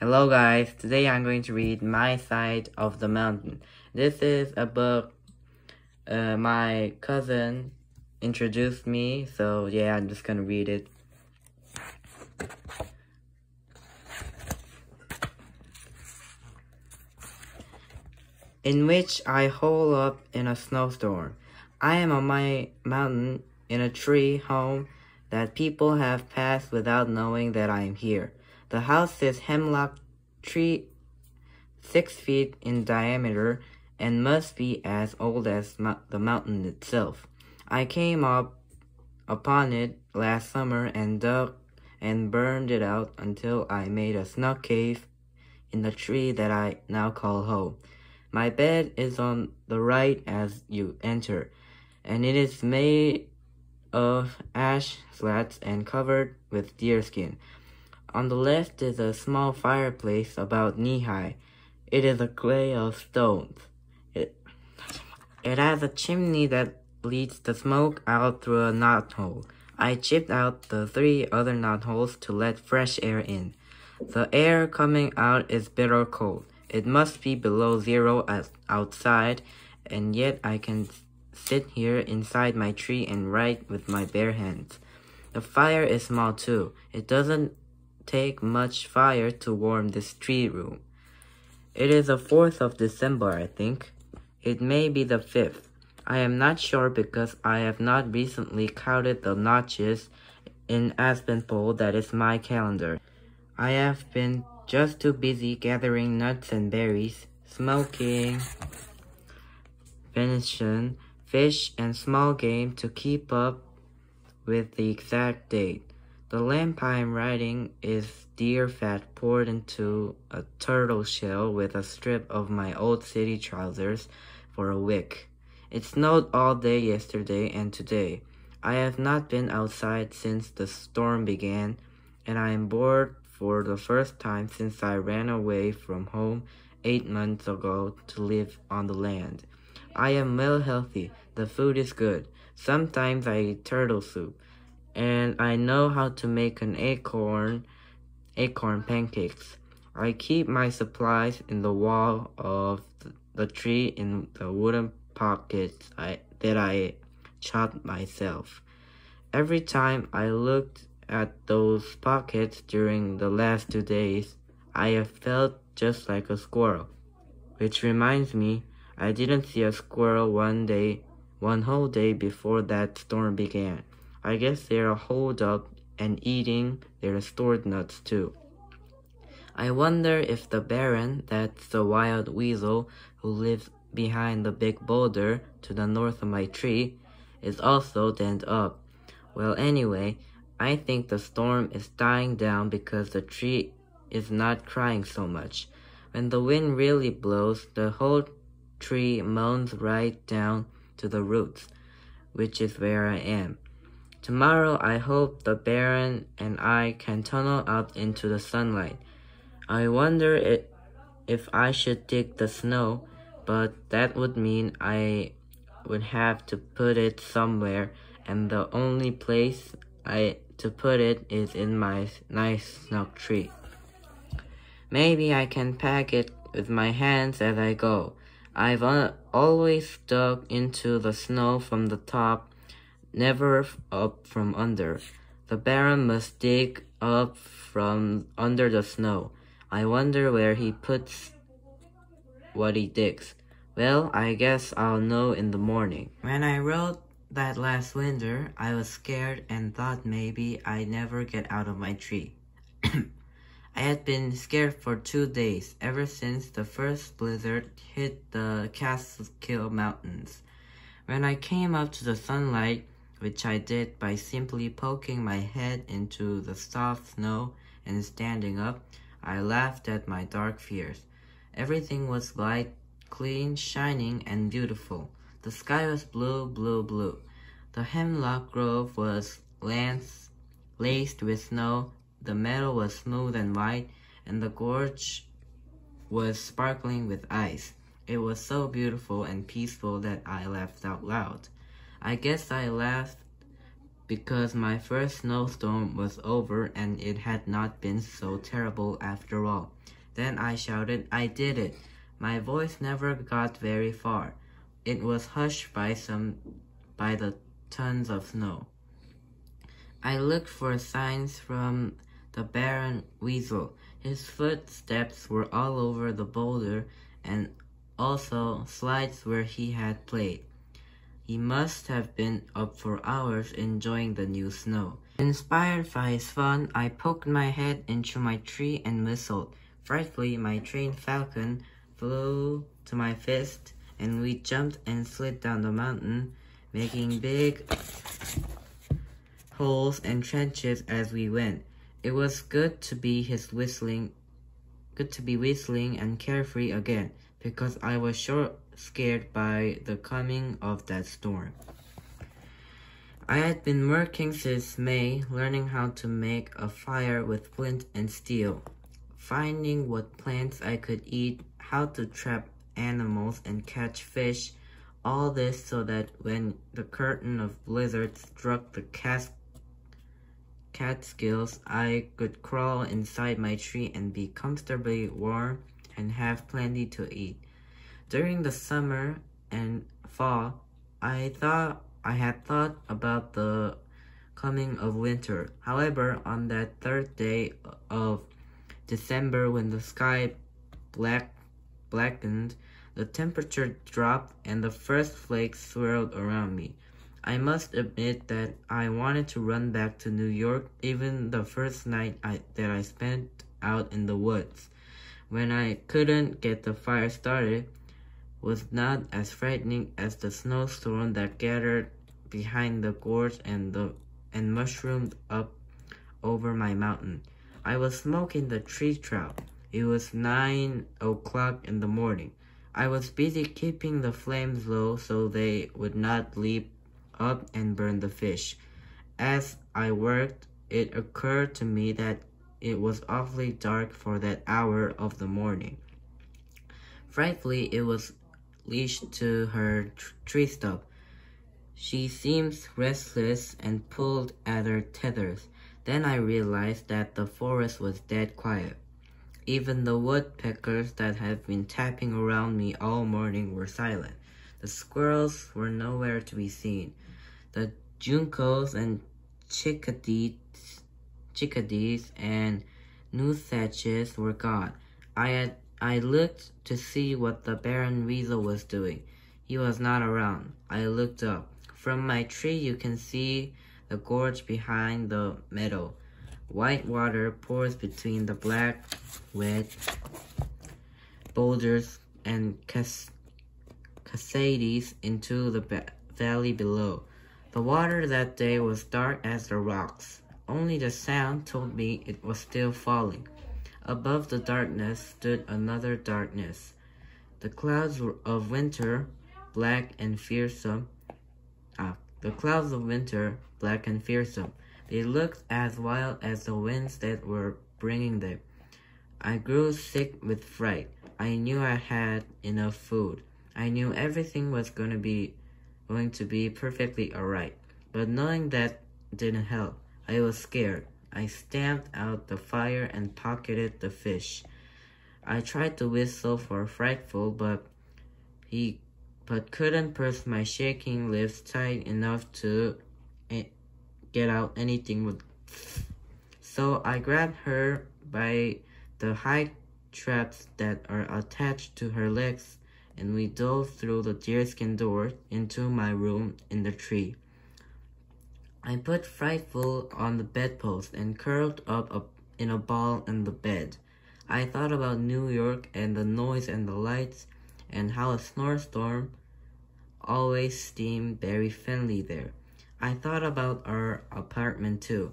Hello guys, today I'm going to read My Side of the Mountain. This is a book my cousin introduced me, so yeah, I'm just gonna read it. In which I hole up in a snowstorm. I am on my mountain in a tree home that people have passed without knowing that I am here. The house is hemlock tree 6 feet in diameter and must be as old as the mountain itself. I came upon it last summer and dug and burned it out until I made a snug cave in the tree that I now call home. My bed is on the right as you enter, and it is made of ash slats and covered with deerskin. On the left is a small fireplace about knee-high. It is a clay of stones. It has a chimney that leads the smoke out through a knothole. I chipped out the 3 other knotholes to let fresh air in. The air coming out is bitter cold. It must be below 0 outside, and yet I can sit here inside my tree and write with my bare hands. The fire is small too. It doesn't take much fire to warm this tree room. It is the 4th of December, I think. It may be the 5th. I am not sure because I have not recently counted the notches in aspen pole that is my calendar. I have been just too busy gathering nuts and berries, smoking venison, fish, and small game to keep up with the exact date. The lamp I am writing is deer fat poured into a turtle shell with a strip of my old city trousers for a wick. It snowed all day yesterday and today. I have not been outside since the storm began, and I am bored for the first time since I ran away from home 8 months ago to live on the land. I am well healthy. The food is good. Sometimes I eat turtle soup, and I know how to make an acorn pancakes. I keep my supplies in the wall of the tree in the wooden pockets that I chopped myself. Every time I looked at those pockets during the last 2 days, I have felt just like a squirrel. Which reminds me, I didn't see a squirrel one whole day before that storm began. I guess they're holed up and eating their stored nuts too. I wonder if the Baron, that's the wild weasel who lives behind the big boulder to the north of my tree, is also denned up. Well, anyway, I think the storm is dying down because the tree is not crying so much. When the wind really blows, the whole tree moans right down to the roots, which is where I am. Tomorrow I hope the Baron and I can tunnel out into the sunlight. I wonder if I should dig the snow, but that would mean I would have to put it somewhere, and the only place to put it is in my nice snug tree. Maybe I can pack it with my hands as I go. I've always dug into the snow from the top, never up from under. The Baron must dig up from under the snow. I wonder where he puts what he digs. Well, I guess I'll know in the morning. When I wrote that last winter, I was scared and thought maybe I'd never get out of my tree. I had been scared for 2 days, ever since the first blizzard hit the Catskill Mountains. When I came up to the sunlight, which I did by simply poking my head into the soft snow and standing up, I laughed at my dark fears. Everything was light, clean, shining, and beautiful. The sky was blue, blue, blue. The hemlock grove was laced with snow, the meadow was smooth and white, and the gorge was sparkling with ice. It was so beautiful and peaceful that I laughed out loud. I guess I laughed because my first snowstorm was over and it had not been so terrible after all. Then I shouted, "I did it!" My voice never got very far. It was hushed by the tons of snow. I looked for signs from the Baron Weasel. His footsteps were all over the boulder and also slides where he had played. He must have been up for hours enjoying the new snow. Inspired by his fun, I poked my head into my tree and whistled. Frightfully, my trained falcon flew to my fist, and we jumped and slid down the mountain, making big holes and trenches as we went. It was good to be whistling and carefree again, because I was sure scared by the coming of that storm. I had been working since May, learning how to make a fire with flint and steel, finding what plants I could eat, how to trap animals and catch fish, all this so that when the curtain of blizzard struck the Catskills, I could crawl inside my tree and be comfortably warm and have plenty to eat. During the summer and fall, I had thought about the coming of winter. However, on that third day of December, when the sky blackened, the temperature dropped and the first flakes swirled around me. I must admit that I wanted to run back to New York, even the first night that I spent out in the woods, when I couldn't get the fire started, was not as frightening as the snowstorm that gathered behind the gorge and mushroomed up over my mountain. I was smoking the tree trout. It was 9 o'clock in the morning. I was busy keeping the flames low so they would not leap up and burn the fish. As I worked, it occurred to me that it was awfully dark for that hour of the morning. Frightfully, it was leashed to her tree stump. She seemed restless and pulled at her tethers. Then I realized that the forest was dead quiet. Even the woodpeckers that had been tapping around me all morning were silent. The squirrels were nowhere to be seen. The juncos and chickadees and nuthatches were gone. I looked to see what the Baron Weasel was doing. He was not around. I looked up. From my tree you can see the gorge behind the meadow. White water pours between the black, wet boulders and cascades into the valley below. The water that day was dark as the rocks. Only the sound told me it was still falling. Above the darkness stood another darkness. The clouds of winter, black and fearsome. The clouds of winter, black and fearsome. They looked as wild as the winds that were bringing them. I grew sick with fright. I knew I had enough food. I knew everything was going to be perfectly alright. But knowing that didn't help. I was scared. I stamped out the fire and pocketed the fish. I tried to whistle for Frightful, but couldn't purse my shaking lips tight enough to get out anything. So I grabbed her by the high straps that are attached to her legs, and we dove through the deerskin door into my room in the tree. I put Frightful on the bedpost and curled up in a ball in the bed. I thought about New York and the noise and the lights, and how a snowstorm always seemed very friendly there. I thought about our apartment too.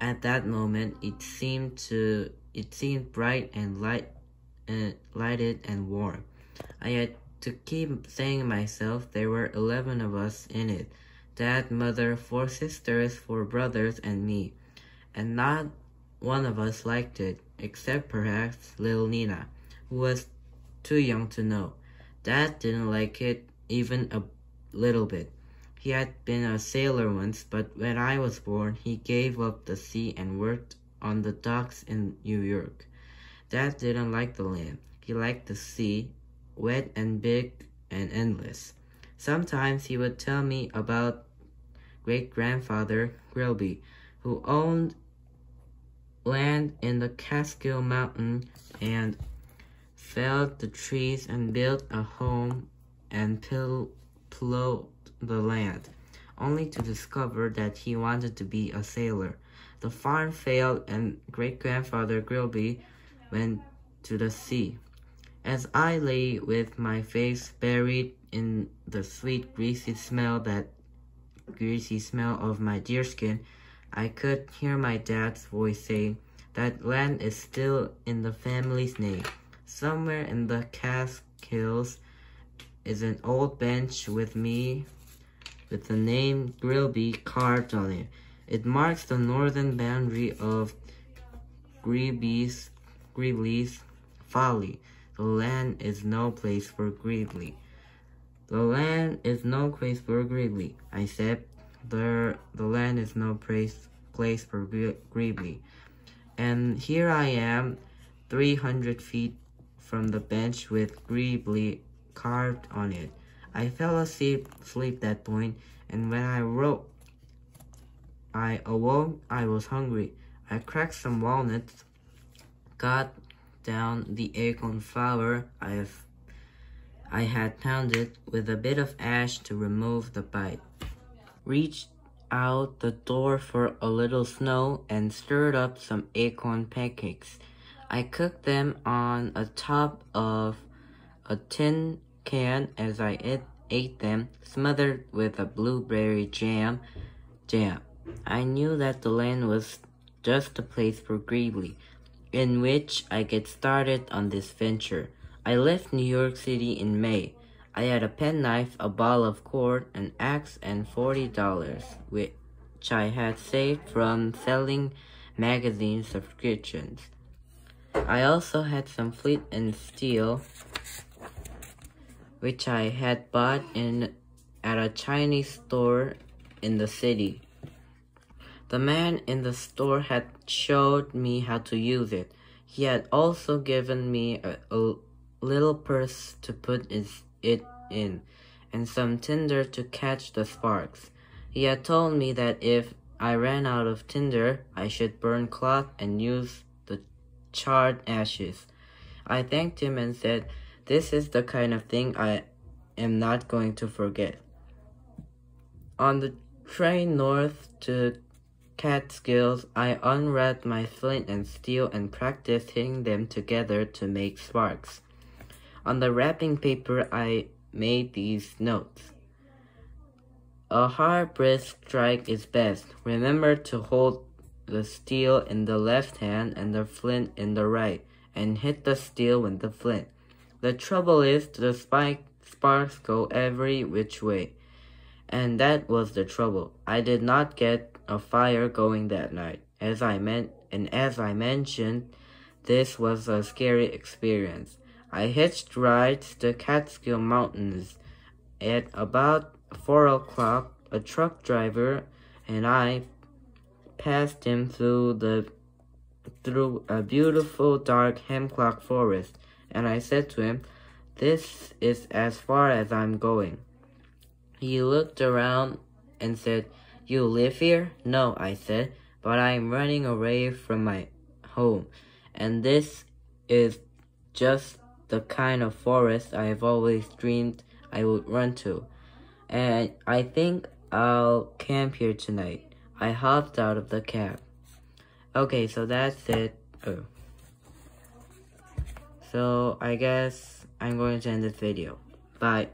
At that moment, it seemed bright and lighted and warm. I had to keep saying to myself there were 11 of us in it. Dad, mother, 4 sisters, 4 brothers, and me. And not one of us liked it, except perhaps little Nina, who was too young to know. Dad didn't like it even a little bit. He had been a sailor once, but when I was born, he gave up the sea and worked on the docks in New York. Dad didn't like the land. He liked the sea, wet and big and endless. Sometimes he would tell me about great-grandfather Grilby, who owned land in the Catskill Mountain and felled the trees and built a home and plowed the land, only to discover that he wanted to be a sailor. The farm failed and great-grandfather Grilby went to the sea. As I lay with my face buried in the sweet greasy smell of my deerskin, I could hear my dad's voice saying, "That land is still in the family's name. Somewhere in the Catskills is an old bench with me with the name Grilby carved on it. It marks the northern boundary of Greely's Folly. The land is no place for Greeley." "The land is no place for Greeley," I said. The land is no place for Greeley. And here I am, 300 feet from the bench with Greeley carved on it. I fell asleep that point, and when I awoke, I was hungry. I cracked some walnuts, got down the acorn flour I had pounded with a bit of ash to remove the bite, reached out the door for a little snow, and stirred up some acorn pancakes. I cooked them on a top of a tin can as I ate them, smothered with a blueberry jam. I knew that the land was just the place for Greeley, in which I get started on this venture. I left New York City in May. I had a penknife, a ball of cord, an axe, and $40, which I had saved from selling magazine subscriptions. I also had some flint and steel, which I had bought at a Chinese store in the city. The man in the store had showed me how to use it. He had also given me a little purse to put it in, and some tinder to catch the sparks. He had told me that if I ran out of tinder, I should burn cloth and use the charred ashes. I thanked him and said, "This is the kind of thing I am not going to forget." On the train north to Catskills, I unwrapped my flint and steel and practiced hitting them together to make sparks. On the wrapping paper, I made these notes. "A hard, brisk strike is best. Remember to hold the steel in the left hand and the flint in the right, and hit the steel with the flint. The trouble is, the sparks go every which way." And that was the trouble. I did not get a fire going that night. As I mentioned, this was a scary experience. I hitched rides to Catskill Mountains. At about 4 o'clock, a truck driver and I passed him through a beautiful dark hemlock forest, and I said to him, "This is as far as I'm going." He looked around and said, "You live here?" "No," I said, "but I'm running away from my home, and this is just the kind of forest I have always dreamed I would run to, and I think I'll camp here tonight." I hopped out of the cab. Okay, so that's it. So I guess I'm going to end this video. Bye.